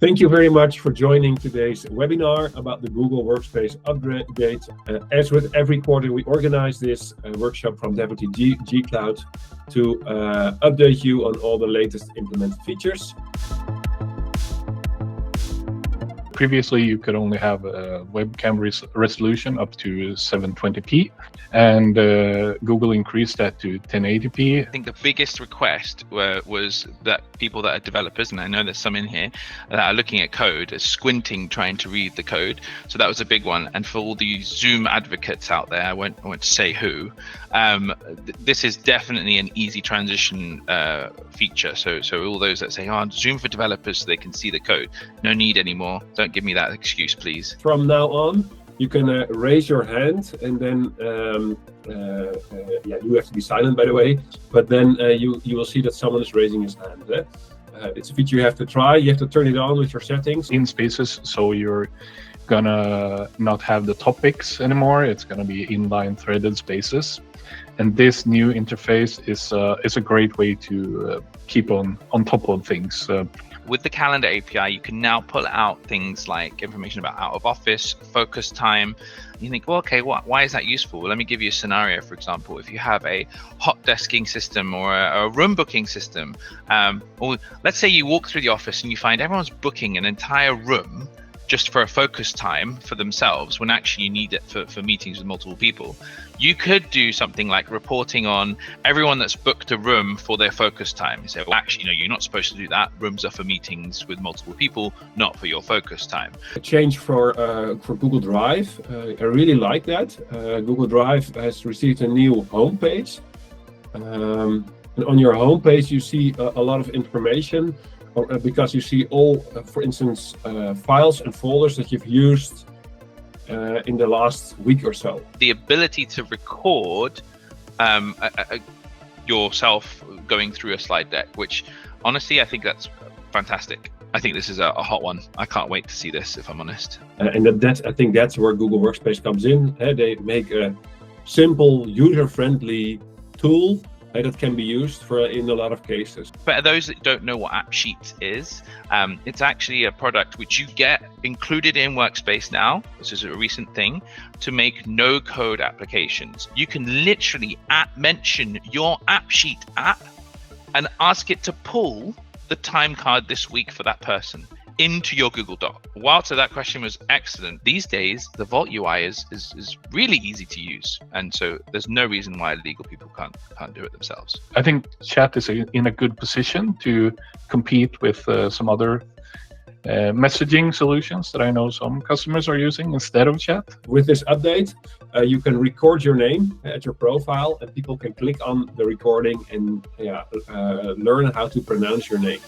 Thank you very much for joining today's webinar about the Google Workspace update. As with every quarter, we organize this workshop from Devoteam G Cloud to update you on all the latest implemented features. Previously, you could only have a webcam resolution up to 720p, and Google increased that to 1080p. I think the biggest request was that people that are developers, and I know there's some in here, that are looking at code, are squinting trying to read the code. So that was a big one. And for all the Zoom advocates out there, I won't say who, this is definitely an easy transition feature. So all those that say, oh, Zoom for developers so they can see the code, no need anymore. Don't give me that excuse, please. From now on, you can raise your hand, and then you have to be silent, by the way, but then you will see that someone is raising his hand. It's a feature you have to try. You have to turn it on with your settings. In Spaces, so you're gonna not have the topics anymore. It's gonna be inline threaded spaces. And this new interface is a great way to keep on top of things. With the calendar API, you can now pull out things like information about out of office, focus time. You think, well, okay, why is that useful? Well, let me give you a scenario. For example, if you have a hot desking system or a room booking system, or let's say you walk through the office and you find everyone's booking an entire room just for a focus time for themselves, when actually you need it for meetings with multiple people. You could do something like reporting on everyone that's booked a room for their focus time. You say, well, actually, no, you're not supposed to do that. Rooms are for meetings with multiple people, not for your focus time. A change for Google Drive. I really like that. Google Drive has received a new homepage. And on your homepage, you see a lot of information, because you see all, for instance, files and folders that you've used in the last week or so. The ability to record yourself going through a slide deck, which honestly, I think that's fantastic. I think this is a hot one. I can't wait to see this, if I'm honest. And I think that's where Google Workspace comes in. They make a simple, user-friendly tool that can be used in a lot of cases. For those that don't know what AppSheets is, it's actually a product which you get included in Workspace now. This is a recent thing to make no-code applications. You can literally mention your AppSheet app and ask it to pull the time card this week for that person into your Google Doc. While that question was excellent, these days the Vault UI is really easy to use, and so there's no reason why legal people can't do it themselves. I think chat is in a good position to compete with some other messaging solutions that I know some customers are using instead of chat. With this update, you can record your name at your profile, and people can click on the recording and learn how to pronounce your name.